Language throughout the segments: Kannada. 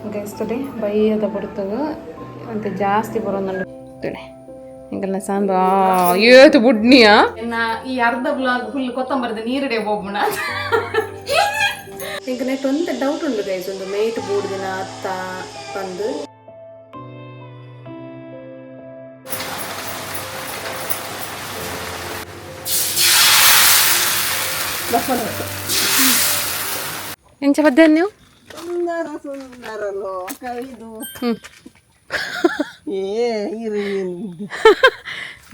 ಗೈಸ್ತದೆ ಬೈಯದ ಬರ್ತದ ಅಂತ ಜಾಸ್ತಿ ಬರೋದಂದ್ರೆ ಹಿಂಗೆಲ್ಲ ಸಾಂಬ ಏತು ಬುಡ್ನಿಯಾ ಈ ಅರ್ಧ ಬ್ಲಾಗ್ ಫುಲ್ ಕೊತ್ತಂಬರಿದ ನೀರಡೆ ಹೋಗ್ಬಿಣ ಈಗ ನೆಟ್ ಒಂದು ಡೌಟ್ ಉಂಟು ಗೈಸ್ ಒಂದು ಮೇಟ್ ಬೂಡ್ ದಿನ ಅತ್ತ ಬಂದು ಎಂಚ ಬದ್ದೆ ನೀವು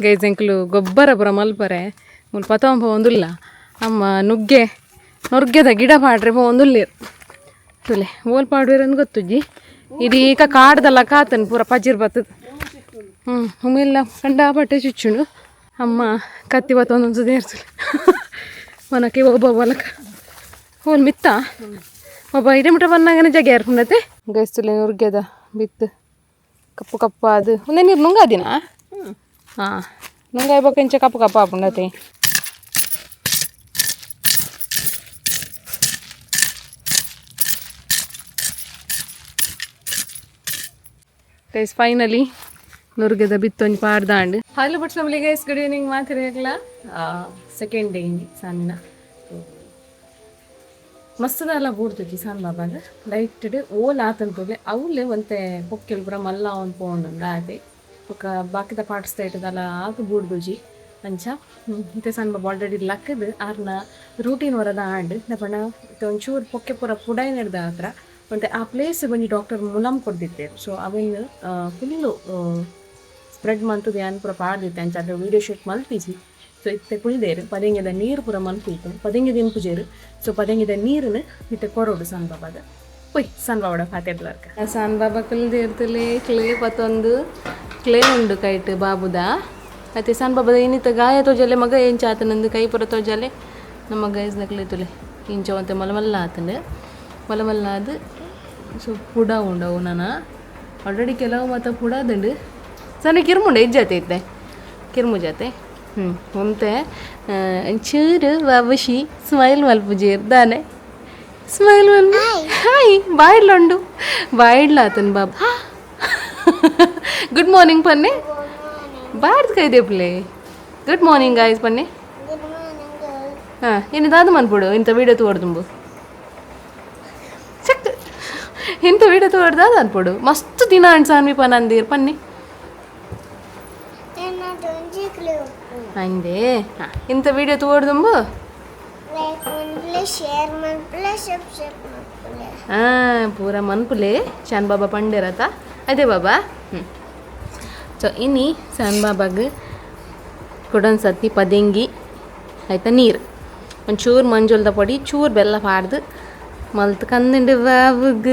ಗೈಸ್ ಎಂಕ್ಲು ಗೊಬ್ಬರ ಪುರ ಮಲ್ಪರೆ ಮುಲ್ಪ ಪತಂಪ ಒಂದುಲ್ಲ ಅಮ್ಮ ನೊರ್ಗೆದ ಗಿಡ ಪಾಡ್ರೆ ಒಂದುಲ್ಲೇರು ತುಲೆ ಓಲ್ ಪಾಡ್ವೇರಂದು ಗೊತ್ತುಜ್ಜಿ ಇದೀಗ ಕಾಡ್ದಲ್ಲ ಕಾತನ್ ಪೂರ ಪಜಿರ್ ಬತ್ತದ ಉಮ್ಮೆಲ್ಲ ಕಂಡ ಬಟ್ಟೆ ಚುಚ್ಚುಂಡು ಅಮ್ಮ ಕತ್ತಿ ಬತ್ತೊಂದೊಂದು ಸೇರ್ಸಲಿ ಮನಕ್ಕೆ ಒಬ್ಬ ಹೊಲಕ ಹೋಲ್ ಮಿತ್ತ ಒಬ್ಬ ಇಡೆ ಮುಟ ಬಂದಾಗನೇ ಜಗ ಯಾರ್ಕೊಂಡತೆ ಗೈಸ್ತಲೆ ನುರ್ಗೆದ ಬಿತ್ತು ಕಪ್ಪು ಕಪ್ಪ ಅದು ಒಂದೇ ನೀರು ನುಂಗಾದಿನ ಹಾಂ ನುಂಗಾಯ್ಬೇಕು ಇಂಚ ಕಪ್ಪು ಕಪ್ಪ ಹಾಕೊಂಡತೆ ಗೈಸ್ ಫೈನಲಿ ನುರ್ಗೆದ ಬಿತ್ತೊಂದು ಪಾಡ್ದಾಂಡು ಹಲೋ ಬಟ್ ನಮ್ಮಲ್ಲಿ ಗೈಸ್ ಗುಡ್ ಈವ್ನಿಂಗ್ ಮಾತಿರಲ್ಲ ಸೆಕೆಂಡ್ ಡೇ ಸಣ್ಣ ಮಸ್ತದಲ್ಲ ಬೂಡ್ತೈತಿ ಸಣ್ಣ ಬಾಬಾಗ ಲೈಟ್ ಓಲ್ ಆತನ್ಕೋಲೆ ಅವಲೇ ಒಂತೆ ಪೊಕ್ಕೆಲ್ ಪುರ ಮಲ್ಲ ಒಂದು ಪೋಂಡು ಆದೆ ఒక ಬಾಕಿದ ಪಾರ್ಟ್ಸ್ ಇಟ್ಟದಲ್ಲ ಆಗ ಬೂಡ್ದುಜಿ ಅಂಚ ಮತ್ತೆ ಸಣ್ಣ ಬಾಬಾ ಆಲ್ರೆಡಿ ಲಕ್ಕದು ಆರ್ನ ರೂಟೀನ್ ವರದ ಆಂಡ್ ನಪಣ ಒಂಚೂರು ಪೊಕ್ಕೆ ಪೂರ ಪುಡಾಯಿ ನಡೆದ ಹತ್ರ ಮತ್ತೆ ಆ ಪ್ಲೇಸ್ ಬಂದು ಡಾಕ್ಟರ್ ಮುಲಾಮ್ ಕೊಡ್ದಿತ್ತೇರು ಸೊ ಅವೇನು ಫುಲ್ಲು ಸ್ಪ್ರೆಡ್ ಮಂತದ್ದು ಏನು ಪೂರ ಪಾಡ್ದಿತ್ತೆ ಅಂಚ ಅದ್ರ ವೀಡಿಯೋ ಶೂಟ್ ಮಲ್ಪಿಸಿ ಸೊ ಇತ್ತೆ ಕುಳಿದೇರು ಪದಂಗದ ನೀರು ಪೂರ ಮಲ್ಪಿತ್ತು ಪದಂಗದ ಇಂಪುಜೇರು ಸೊ ಪದಂಗದ ನೀರನ್ನು ಇತ್ತೆ ಕೊರೋಡು ಸಣ್ಣ ಬಾಬಾದ ಒಯ್ ಸಣ್ಣ ಬಾಬಾಡ ಪಾತೆಡ್ಲಾರ್ಕ ಸಣ್ಣ ಬಾಬಾ ಕುಲ್ದಿರ್ತಲೆ ಕ್ಲೇ ಪತ್ತೊಂದು ಕ್ಲೇ ಉಂಡು ಕೈಟ್ ಬಾಬುದ ಮತ್ತೆ ಸಣ್ಣ ಬಾಬಾದ ಇನ್ನಿತ್ತ ಗಾಯ ತೋಜಲೆ ಮಗ ಎಂಚ ಆತನಂದು ಕೈ ಪುರ ತೋಜಲೆ ನಮ್ಮ ಗೈಸ್ನ ಕ್ಲೇತುಲೆ ಇಂಚ ಒಂತೆ ಮಲಮಲ್ಲ ಆತಂದು ಮಲಮಲ್ಲ ಅದು ಸೊ ಪುಡ ಉಂಡವು ನಾನು ಆಲ್ರೆಡಿ ಕೆಲವು ಮತ್ತು ಪುಡದುಂಡು ಸಣ್ಣ ಕಿರ್ಮುಂಡ ಇಜ್ಜಾತೆ ಇತ್ತೆ ಕಿರ್ಮು ಜಾತೆ ಒಂತೆ ಚೂರು ಬಾಬುಶಿ ಸ್ಮೈಲ್ ಮಲ್ಪುಜೀರ್ ದಾನೆ ಸ್ಮೈಲ್ ಮಲ್ಪು ಹಾಯ್ ಬಾಯಿಡ್ಲುಂಡು ಬಾಯಿಡ್ಲ ಆತನ್ ಬಾಬಾ ಗುಡ್ ಮಾರ್ನಿಂಗ್ ಪನ್ನೆ ಬಾರ್ದು ಕೈದೇಪ್ಲೆ ಗುಡ್ ಮಾರ್ನಿಂಗ್ ಗಾಯ್ಸ್ ಪನ್ನೆ ಹಾಂ ಏನಿದಾದ ಮನ್ಪುಡು ಇಂಥ ವೀಡಿಯೋ ತೋಡ್ದುಂಬು ಚಕ್ ಇಂಥ ವೀಡಿಯೋ ತೋಡ್ದಾದ ಅನ್ಪುಡು ಮಸ್ತ್ ದಿನ ಅಣ್ಸಾನ್ವಿ ಪನ್ನಂದೀರ್ ಪನ್ನಿ ಅಂದೆ ಹಾಂ ಇಂಥ ವೀಡಿಯೋ ತೋಡ್ದುಂಬು ಹಾಂ ಪೂರ ಮನ್ಪುಲೆ ಶಾನ್ ಬಾಬಾ ಪಂಡೇರತ ಅದೇ ಬಾಬಾ ಸೊ ಇನ್ನಿ ಶಾನ್ ಬಾಬಾಗ ಕೊಡೊಂದು ಸತಿ ಪದಂಗಿ ಆಯ್ತಾ ನೀರು ಒಂಚೂರು ಮಂಜುಲ್ದ ಪೊಡಿ ಚೂರು ಬೆಲ್ಲ ಪಾಡ್ದು ಮಲ್ತು ಕಂದುಂಡು ಬಾಬುಗ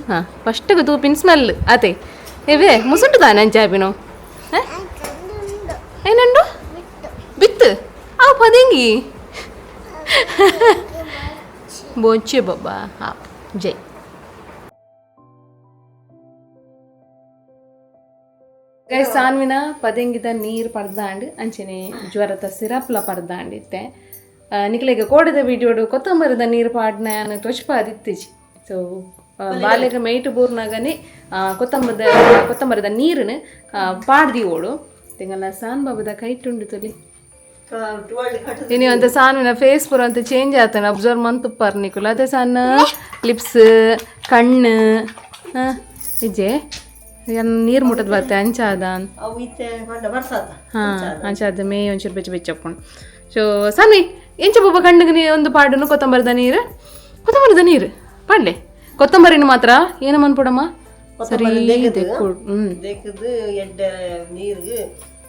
ಹಾಂ ಫಸ್ಟಿಗೆ ತೂಪಿನ ಸ್ಮೆಲ್ ಅದೇ ಇವೇ ಮುಸುಂಟು ತಾನೆ ಅಂಚಾಪಿನೋ ಏನಂಡು ಬಿತ್ತು ಅವು ಪದಂಗಿ ಬೋಂಚೆ ಬಾಬಾ ಹಾಂ ಜೈ ಗೈಸ್ ಸಾನ್ವಿನ ಪದಂಗಿದ ನೀರು ಪರ್ದಾಂಡು ಅಂಚನೆ ಜ್ವರದ ಸಿರಪ್ಲ ಪರ್ದಾಂಡಿತ್ತೆ ನಿಕ್ಲೆಗೆ ಕೋಡದ ವಿಡಿಯೋಡು ಕೊತ್ತಂಬರಿದ ನೀರು ಪಾಡ್ನ ತೊಚ್ಪಾದಿತ್ತಿಜಿ ಸೊ ಬಾಲೆಗ ಮೈಟ್ ಬೂರ್ನಾಗನೆ ಕೊತ್ತಂಬರಿದ ನೀರನ್ನು ಪಾಡ್ದಿ ಓಡು ತಿಂಗಲ್ಲ ಸಾನ್ ಬಾಬದ ಕೈಟುಂಡು ತೊಲಿ ಇನಿ ಅಂತ ಸಾನ್ವಿನ ಫೇಸ್ ಪೂರ ಅಂತ ಚೇಂಜ್ ಆತನ ಅಬ್ಸರ್ವ್ ಮಂತುಪ್ಪಾರ ನಿಕುಲು ಅದೇ ಸಣ್ಣ ಲಿಪ್ಸ್ ಕಣ್ಣು ಇಜ್ಜೆ ನೀರು ಮುಟ್ಟದ ಬತ್ತೆ ಅಂಚಾದ ಹಾಂ ಅಂಚಾದ ಮೇ ಒಂಚೂರು ಬೆಚ್ಚ ಬೆಚ್ಚಪ್ಕೊಂಡು ಸೊ ಸಾನ್ವಿ ಎಂಚ ಬಾಬಾ ಕಣ್ಣಿಗೆ ಒಂದು ಪಾಡನು ಕೊತ್ತಂಬರಿದ ನೀರು ಪಾಡ್ಲೆ ಕೊತ್ತಂಬರಿನ ಮಾತ್ರ ಏನು ಮನ್ಪುಡಮ್ಮ ಸರಿ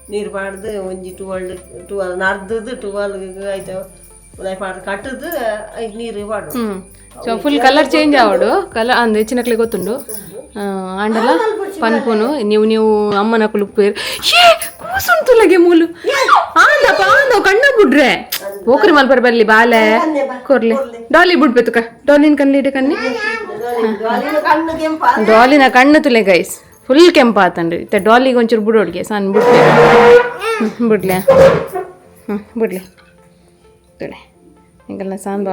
ನೀರು ಪಾಡ್ದು ಒಂಜಿ ಟುವಲ್ ನರ್ದದು ಟುವಲ್ ಆಯ್ತು ಕಟ್ಟದು ನೀರು ಪಾಡು ಸೊ ಫುಲ್ ಕಲರ್ ಚೇಂಜ್ ಆವಡು ಕಲರ್ ಅಂದ ಹೆಚ್ಚಿನಕ್ಲೆ ಗೊತ್ತುಂಡು ಆಂಡಲ ಪನ್ಪುನು ನೀವು ಅಮ್ಮನ ಕುಲುಪ್ಪೇರು ಕೂಸುಂಟುಲಗೆ ಮೂಲು ಆಂದಪ್ಪ ಆಂದವ್ ಕಣ್ಣ ಬಿಡ್ರೆ ಹೋಕ್ರಿ ಮಲ್ಪರ್ ಬರ್ಲಿ ಬಾಲೆ ಕೊರ್ಲೆ ಡಾಲಿ ಬಿಡ್ಬೇತುಕ ಡಾಲಿನ ಕಣ್ಣಿಡೆ ಕಣ್ಣಿ ಡಾಲಿನ ಕಣ್ಣು ತುಲೆ ಗೈಸ್ ಫುಲ್ ಕೆಂಪಾತಂಡ್ರಿ ಇತ್ತೆ ಡಾಲಿಗೆ ಒಂಚೂರು ಬಿಡೋಡ್ಗೆ ಸಣ್ಣ ಬಿಡ್ಲೆ ಬಿಡ್ಲೆ ತುಳೆ ಹಿಂಗೆಲ್ಲ ಸಾಂಬ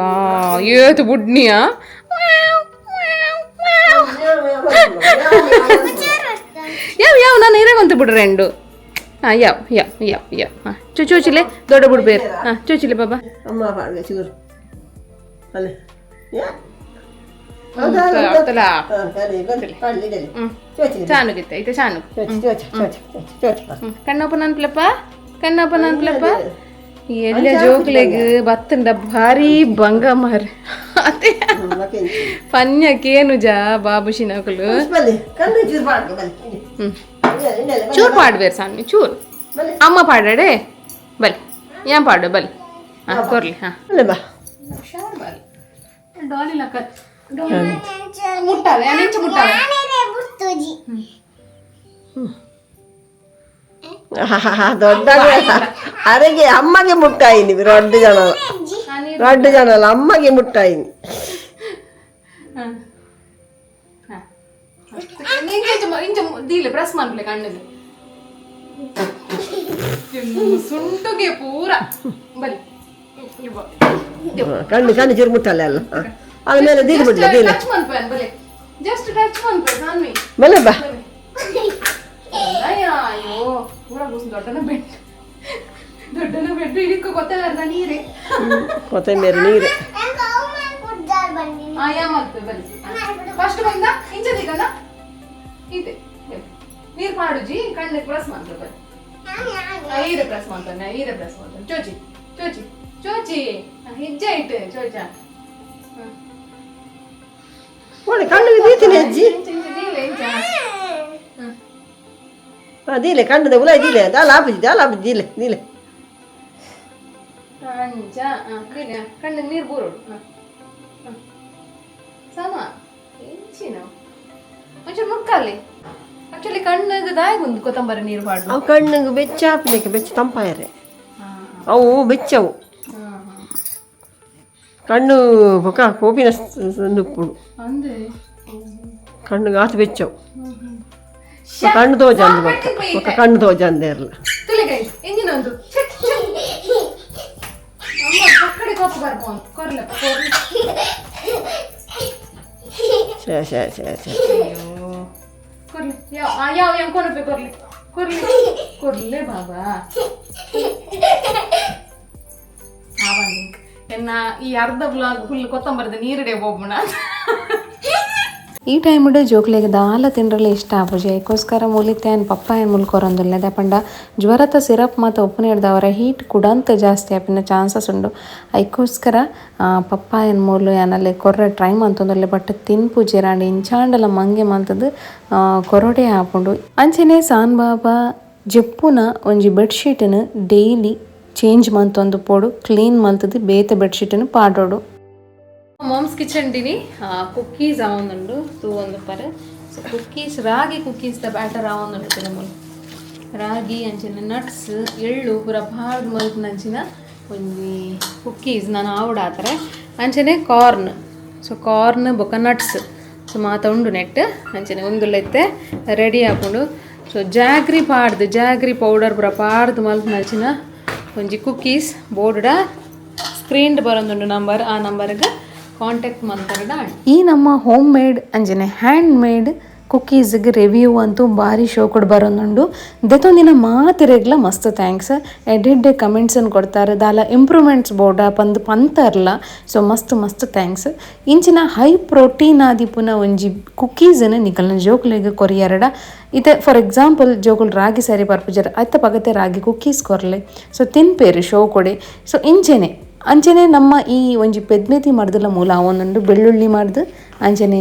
ಏತು ಬುಡ್ನಿಯಾ ಬುಡ್ ರೆಂಡು ಯಾ ಯಾ ಯಾ ಯಾ ಚೂಚಿಲೆ ದೊಡ್ಡ ಬುಡ್ ಬೇರೆ ಚೂಚಿಲೆ ಬಾಬಾ ಅಮ್ಮ ಪಾಡ್ಗೆ ಚೂರು ಅಲ್ಲೇ ಚಾನುಗಿತ್ತೆ ಇದು ಚಾನು ಕಣ್ಣಪ್ಪನ ಅನ್ಪ್ಲಪ್ಪ ಕಣ್ಣಪ್ಪನ ಅನ್ಪ್ಲಪ್ಪ ಎಲ್ಲ ಜೋಕ್ಲೆಗ್ ಬತ್ತಂಡ ಭಾರಿ ಭಂಗ ಮಾರ ಅದೇ ಪನ್ಯಕ್ಕೇನು ಜಾ ಬಾಬುಶಿ ನಕಲು ಚೂರು ಪಾಡ್ಬೇರು ಸಾನ್ವಿ ಚೂರು ಅಮ್ಮ ಪಾಡಡೆ ಬಲ್ ಏನ್ ಪಾಡು ಬಲ್ ಕೊರ್ಲಿ ಬಾ ಡಾಲಿ ಲಕ್ಕ ಮುಟ್ಟಾವೆ ನೆಂಚು ಮುಟ್ಟಾವೆ ದೊಡ್ಡ ಅರೆಗೆ ಅಮ್ಮಗೆ ಮುಟ್ಟಾಯಿನಿ ರೊಡ್ಡು ಜನ ಅಲ್ಲ ಅಮ್ಮಗೆ ಮುಟ್ಟಾಯಿನಿ ದೀಲೆ ಪ್ರೆಸ್ ಮಾಡ್ಲೆ ಕಣ್ಣಿಗೆ ಸುಂಟುಗೆ ಪೂರ ಬಲಿ ಕಣ್ಣು ಚೂರು ಮುಟ್ಟಲ್ಲ ಅಲ್ಲ ಆಮೇಲೆ ದೀಲಿ ಬಿಡ್ಲ ದೀಲೆ ಟಚ್ ಮಾಡ್ಪೇನ್ ಬಲೆ ಜಸ್ಟ್ ಟಚ್ ಮಾಡ್ಪೇ ಸಾನ್ವಿ ಬಲೆ ಬಾ ಅಯ್ಯೋ ಪೂರ ಬೂಸ್ ದೊಡ್ಡನ ಬೆಡ್ ಇದಕ್ಕೆ ಗೊತ್ತಾಗಲ್ಲ ನೀರೇ ಕೊತ್ತಂಬರಿ ನೀರು ಯಾ ಮಾಡ್ಪೇ ಬಲಿ ಫಸ್ಟ್ ಬಂದ ಇಂಚದಿಗಲ್ಲ ಇದೆ ನೀರು ಮಾಡುಜಿ ಕಣ್ಣಿಗೆ ಪ್ರೆಸ್ ಮಾಡ್ತಾರೆ ಬಲಿ ಈರೆ ಪ್ರೆಸ್ ಮಾಡ್ತಾನೆ ಚೋಚಿ ಚೋಚಿ ಚೋಚಿ ಹೆಜ್ಜೆ ಇಟ್ಟು ಚೋಚ ಒಳ್ಳೆ ಕಣ್ಣಿಗೆ ದೀತೀನಿ ಅಜ್ಜಿ ದೀಲೆ ಕಣ್ಣದ ಉಲ ದೀಲೆ ದಾಲ ದೀಲೆ ಕಣ್ಣಿಗೆ ನೀರು ಬೂರೋಡು ಸಮ ಹೆಂಚಿನ ಒಂಚೂರು ಮುಕ್ಕಲ್ಲಿ ಆಕ್ಚುಲಿ ಕಣ್ಣಿಗೆ ದಾಯಗುಂದು ಕೊತ್ತಂಬರಿ ನೀರು ಪಾಡು ಅವು ಕಣ್ಣಿಗೆ ಬೆಚ್ಚ ಹಾಕ್ಲಿಕ್ಕೆ ಬೆಚ್ಚ ತಂಪಾಯರೆ ಅವು ಬೆಚ್ಚವು ಕಣ್ಣು ಬೊಕ ಕೋಪಿನ ನುಪ್ಪುಡು ಕಣ್ಣುಗೆ ಆತು ಬೆಚ್ಚವು ಕಣ್ಣು ತೋಜಂದು ಬೊಕ ಕಣ್ಣು ತೋಜಂದೆ ಇರಲ್ಲ ಕೊರ್ಲೆ ಬಾಬಾ ಎನ್ನ ಈ ಅರ್ಧ ಬ್ಲಾಗ್ ಫುಲ್ ಕೊತ್ತಂಬರದ ನೀರಿಡೆ ಹೋಗ್ಬಿಣ ಈ ಟೈಮಡು ಜೋಕ್ಲೆಗೆ ದಾಲ ತಿಂಡ್ರಲ್ಲ ಇಷ್ಟ ಆಪುಜಿ ಅದಕ್ಕೋಸ್ಕರ ಮೂಲಿತ್ತೆ ಏನು ಪಪ್ಪಾಯನ್ ಮುಲ್ಕೊರಂದಿಲ್ಲ ದಪಂಡ ಜ್ವರದ ಸಿರಪ್ ಮತ್ತು ಉಪ್ಪು ನೀಡ್ದವರ ಹೀಟ್ ಕುಡಂತ ಜಾಸ್ತಿ ಆಪಿನ ಚಾನ್ಸಸ್ ಉಂಡು ಅದಕ್ಕೋಸ್ಕರ ಪಪ್ಪಾಯನ್ ಮೂಲು ಏನಲ್ಲಿ ಕೊರ್ರೆ ಟ್ರೈ ಮಂತಂದಿಲ್ಲ ಬಟ್ ತಿನ್ಪುಜಿ ರಾಂಡಿ ಇಂಚಾಂಡಲ ಮಂಗೆ ಮಂತದ್ದು ಕೊರಡೆ ಹಾಪುಂಡು ಅಂಚನೆ ಸಾನ್ ಬಾಬಾ ಜಪ್ಪುನ ಒಂಜಿ ಬೆಡ್ಶೀಟ್ನ ಡೈಲಿ ಚೇಂಜ್ ಮಂತೊಂದು ಪೋಡು ಕ್ಲೀನ್ ಮಂತದ್ದು ಬೇತೆ ಬೆಡ್ಶೀಟನ್ನು ಪಾಡೋಡು ಮಾಮ್ಸ್ ಕಿಚನ್ ಡಿನಿ ಕುಕ್ಕೀಸ್ ಆವೊಂದುಂಡು ತೂವೊಂದು ಪರ ಸೊ ಕುಕ್ಕೀಸ್ ರಾಗಿ ಕುಕ್ಕೀಸ್ದ ಬ್ಯಾಟರ್ ಆವೊಂದುಂಡು ತಿರುಮೂಲು ರಾಗಿ ಅಂಚಿನ ನಟ್ಸ್ ಎಳ್ಳು ಪೂರ ಭಾಳ ಮಲ್ಪನ ಅಂಚಿನ ಒಂಜಿ ಕುಕ್ಕೀಸ್ ನಾನು ಆವಡಾತಾರೆ ಅಂಚನೆ ಕಾರ್ನ್ ಸೊ ಕಾರ್ನ್ ಬೊಕ್ಕ ನಟ್ಸ್ ಸೊ ಮಾತ ಉಂಡು ನೆಟ್ ಅಂಚನೆ ಒಂದುಲ್ಲೈತೆ ರೆಡಿ ಹಾಕೊಂಡು ಸೊ ಜಾಗ್ರಿ ಪೌಡರ್ ಪೂರ ಪಾಡ್ದು ಮಲ್ಪನ ಅಂಚಿನ ಒಂಜಿ ಕುಕ್ಕೀಸ್ ಬೋರ್ಡ ಸ್ಕ್ರೀನ್ಡ್ ಬರೋದುಂಡು ನಂಬರ್ ಆ ನಂಬರ್ಗೆ ಕಾಂಟ್ಯಾಕ್ಟ್ ಮಾಡ್ತಾರಡ ಈ ನಮ್ಮ ಹೋಮ್ ಮೇಡ್ ಅಂಜನೆ ಹ್ಯಾಂಡ್ ಮೇಡ್ ಕುಕ್ಕೀಸ್ಗೆ ರಿವ್ಯೂ ಅಂತೂ ಭಾರಿ ಶೋ ಕೊಡ್ ಬರೋದುಂಡು ದೆತೊಂದಿನ ಮಾತಿರೆಗ್ಲ ಮಸ್ತ್ ಥ್ಯಾಂಕ್ಸ್ ಎಡೆಡ್ಡೆ ಕಮೆಂಟ್ಸನ್ನು ಕೊಡ್ತಾರೆ ದಾಲ ಇಂಪ್ರೂವ್ಮೆಂಟ್ಸ್ ಬೋರ್ಡ ಪಂತರ್ಲ ಸೊ ಮಸ್ತ್ ಥ್ಯಾಂಕ್ಸ್ ಇಂಚಿನ ಹೈ ಪ್ರೋಟೀನ್ ಆದಿಪುನ ಒಂಜಿ ಕುಕ್ಕೀಸನ್ನು ನಿಕಲ್ನ ಜೋಕ್ಲೆಗೆ ಕೊರಿಯರಡ ಇತ್ತೆ ಫಾರ್ ಎಕ್ಸಾಂಪಲ್ ಜೋಕುಲು ರಾಗಿ ಸ್ಯಾರಿ ಪರ್ಪುಜರ್ ಅತ್ತ ಪಗತೆ ರಾಗಿ ಕುಕ್ಕೀಸ್ ಕೊರ್ಲೆ ಸೊ ತಿನ್ಪೇರು ಶೋ ಕೊಡೆ ಸೊ ಅಂಚನೆ ನಮ್ಮ ಈ ಒಂಜಿ ಪೆದ್ಮೆತಿ ಮಾಡ್ದಲ್ಲ ಮೂಲ ಅವನೊಂದು ಬೆಳ್ಳುಳ್ಳಿ ಮಾಡ್ದು ಅಂಚನೆ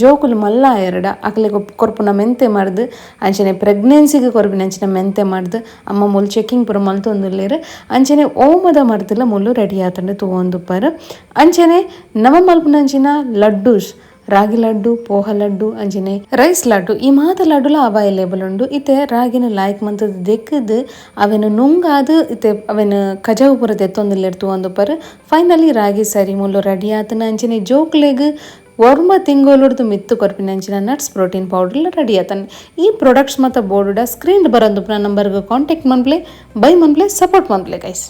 ಜೋಕುಲು ಮಲ್ಲ ಎರಡ ಅಕ್ಲೆಗೆ ಕೊರ್ಪುನ ಮೆಂತೆ ಮಾಡ್ದು ಅಂಚನೆ ಪ್ರೆಗ್ನೆನ್ಸಿಗೆ ಕೊರ್ಪಿನ ಅಂಚಿನ ಮೆಂತೆ ಮಾಡ್ದು ಅಮ್ಮ ಮೂಲು ಚೆಕ್ಕಿಂಗ್ ಪುರ ಮಲ್ತೊಂದುಲ್ಲೇರು ಅಂಚನೆ ಓಮದ ಮರ್ದಲ್ಲ ಮೂಲು ರೆಡಿ ಆತಂಡು ತೂವೊಂದುಪ್ಪರು ಅಂಚನೆ ನವ ಮಲ್ಪುನಂಚಿನ ಲಡ್ಡೂಸ್ ರಾಗಿ ಲಡ್ಡು ಪೋಹ ಲಡ್ಡು ಅಂಚಿನೆ ರೈಸ್ ಲಡ್ಡು ಈ ಮಾತ ಲಡ್ಡುಲ ಅವೈಲೇಬಲ್ ಉಂಡು ಇತ್ತೆ ರಾಗಿನ ಲಾಯ್ಕ್ ಮಂತದ್ದು ದೆಕ್ಕದು ಅವೆನು ನುಂಗಾದು ಇತ್ತೆ ಅವೆನು ಕಜಾವು ಪುರ ತೆತ್ತೊಂದಿಲ್ಲಿರ್ತು ಒಂದು ಪರ್ ಫೈನಲಿ ರಾಗಿ ಸರಿ ಮುಲ್ಲು ರೆಡಿ ಆತನ ಅಂಚಿನೆ ಜೋಕ್ಲೆಗ್ ಒರ್ಮ ತಿಂಗೋಲುಡ್ದು ಮಿತ್ತು ಕೊರ್ಪಿನ ಅಂಚಿನ ನಟ್ಸ್ ಪ್ರೋಟೀನ್ ಪೌಡರ್ಲ ರೆಡಿ ಆತನ ಈ ಪ್ರಾಡಕ್ಟ್ಸ್ ಮತ್ತು ಬೋರ್ಡುಡ ಸ್ಕ್ರೀನ್ ಬರೋದು ನಂಬರ್ಗೆ ಕಾಂಟ್ಯಾಕ್ಟ್ ಮನ್ಪ್ಲೆ ಬೈ ಮನ್ಪ್ಲೆ ಸಪೋರ್ಟ್ ಮನ್ಪ್ಲೆ ಗೈಸ್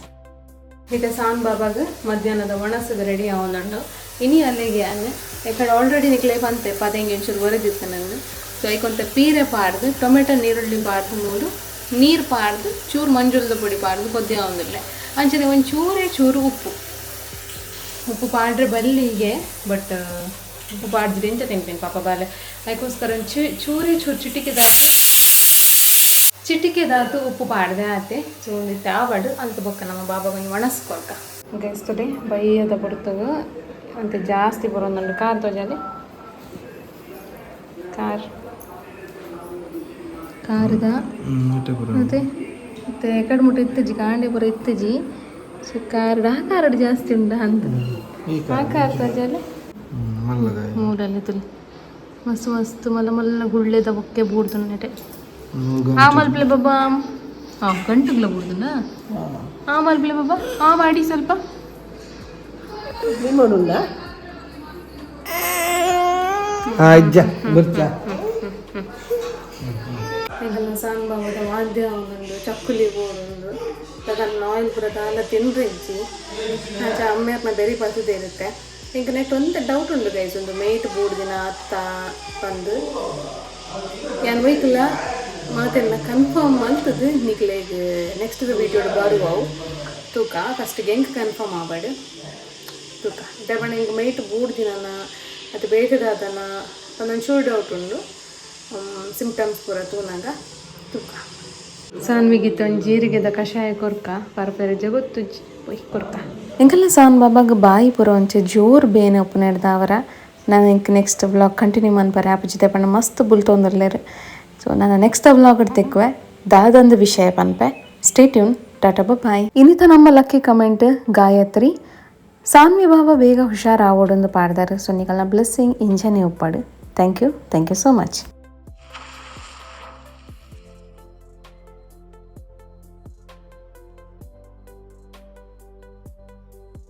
ಇತ್ತೆ ಸಾನ್ ಬಾಬಾಗ ಮಧ್ಯಾಹ್ನದ ಒಣಸಗ ರೆಡಿ ಆವೊಂದುಂಡು ಇನಿ ಅಲ್ಲಿಗೆ ಯಾಕಡೆ ಆಲ್ರೆಡಿ ನಿಕ್ಲೆ ಬಂತೆ ಪದೆಂಗೆ ಒಂಚೂರು ಬರೆದಿತ್ತು ನಂಗೆ ಸೊ ಐಕೊಂತ ಪೀರೆ ಪಾಡ್ದು ಟೊಮೆಟೊ ನೀರುಳ್ಳಿ ಪಾಡ್ದು ಮೂರು ನೀರು ಪಾಡ್ದು ಚೂರು ಮಂಜುಳದ ಪುಡಿ ಪಾಡ್ದು ಕೊದ್ದಿ ಒಂದಿಲ್ಲ ಅಂಚನೆ ಒಂದು ಚೂರು ಉಪ್ಪು ಪಾಡ್ರೆ ಬಲ್ಲಿಗೆ ಬಟ್ ಉಪ್ಪು ಪಾಡ್ದಿರಿ ಅಂತ ತಿಂತೀನಿ ಪಾಪ ಬಾಲೆ ಅದಕ್ಕೋಸ್ಕರ ಒಂದು ಚೂರು ಚಿಟಿಕೆದಾತು ಉಪ್ಪು ಪಾಡ್ದೆ ಆತೆ ಸೊ ಒಂದು ತಾವಡು ಅಂತ ಬೊಕ್ಕ ನಮ್ಮ ಬಾಬಾ ಬಂದು ಒಣಸ್ಕೊಳ್ಕ ಗೈಸ್ತದೆ ಬೈಯದ ಬಿಡ್ತಗ ಅಂತ ಜಾಸ್ತಿ ಬರೋದು ಕಾರ್ ತೋಜಾಲಿ ಕಾರದ ಮತ್ತೆ ಎಕಡೆ ಮುಟ್ಟ ಇತ್ತಜಿ ಕಾಂಡೆ ಪುರ ಇತ್ತಜಿ ಸೊ ಕಾರಡು ಜಾಸ್ತಿ ಉಂಡ ಅಂತ ಆ ಕಾರ್ ತೋಜಾಲಿ ಮೂರಲ್ಲಿ ತುಲಿ ಮಸ್ತ್ ಮಲ್ಲ ಗುಳ್ಳೆದ ಬೊಕ್ಕೆ ಬೂಡ್ದುಂಡೆ ಆ ಮಲ್ಪಲೆ ಬಾಬಾ ಗಂಟುಗ್ಲ ಬೂಡ್ದುಂಡ ಆ ಮಲ್ಪಲೆ ಬಾಬಾ ಆ ಮಾಡಿ ಸ್ವಲ್ಪ ನಿಮ್ಮಡುಂಡ ಇದೆಲ್ಲ ಸಾಂಬಾರದ ವಾದ್ಯ ಒಂದೊಂದು ಚಕ್ಕುಲಿ ಬೋಡೊಂದು ಅದನ್ನು ಆಯಿಲ್ ಪುರ ದಾಲ ತಿಂದ್ರಿಜ್ಜಿ ಆಚೆ ಅಮ್ಮೆರ್ನ ಬೆರಿ ಪಸದೆ ಇರುತ್ತೆ ಈಗ ನೆಕ್ಸ್ಟ್ ಒಂದು ಡೌಟ್ ಉಂಟು ಗೈಸ್ ಒಂದು ಮೇಟ್ ಬೂಡ್ದಿನ ಅತ್ತ ಬಂದು ಏನು ವೈಕಲ್ಲ ಮಾತೆಲ್ಲ ಕನ್ಫರ್ಮ್ ಅಂತದ್ದು ನಿಕ್ಲೆಗ್ ನೆಕ್ಸ್ಟ್ ವೀಡಿಯೋಡು ಬರುವವು ತೂಕ ಫಸ್ಟಿಗೆ ಹೆಂಗೆ ಕನ್ಫರ್ಮ್ ಆಬೇಡ ತೂಕ ಇದೇ ಬಣ್ಣ ಹಿಂಗೆ ಮೇಟ್ ಬೂಡ್ದಿನ ಅದು ಬೇಟದಾದನ ಒಂದೊಂದು ಚೂರು ಡೌಟ್ ಉಂಡು ಸಿಂಪ್ಟಮ್ಸ್ ಪೂರ ತೂನಾಗ ತೂಕ ಸಾನ್ವಿಗಿತ್ತ ಒಂದು ಜೀರಿಗೆದ ಕಷಾಯ ಕೊರ್ಕ ಪರಪೆರಜೆ ಗೊತ್ತು ಕೊರ್ಕ ಎಂಕಲ್ಲ ಸಾನ್ ಬಾಬಾಗ ಬಾಯಿ ಪುರ ಒಂಚೆ ಜೋರು ಬೇನೆ ಉಪ್ಪು ನೆಡ್ದವರ ನಾನು ಇಂಕ ನೆಕ್ಸ್ಟ್ ವ್ಲಾಗ್ ಕಂಟಿನ್ಯೂ ಮನ್ಪರೆ ಆಪಜಿತೆ ಪಣ್ಣ ಮಸ್ತ್ ಬುಲ್ತೊಂದಿರ್ಲೇರು ಸೊ ನಾನು ನೆಕ್ಸ್ಟ್ ವ್ಲಾಗ್ ತೆಕ್ಕುವೆ ದಾದಂದು ವಿಷಯ ಪನ್ಪೆ ಸ್ಟೇ ಟ್ಯೂನ್ ಟಾಟಾ ಬಾಯ್ ಇನ್ನಿತ ನಮ್ಮ ಲಕ್ಕಿ ಕಮೆಂಟ್ ಗಾಯತ್ರಿ ಸಾನ್ವಿ ಬಾಬಾ ಬೇಗ ಹುಷಾರಾವೋಡೊಂದು ಪಾಡ್ದಾರೆ ಸೊ ನಿಕಲ್ನ ಬ್ಲೆಸ್ಸಿಂಗ್ ಇಂಜನೆ ಉಪ್ಪಾಡು ಥ್ಯಾಂಕ್ ಯು ಸೋ ಮಚ್.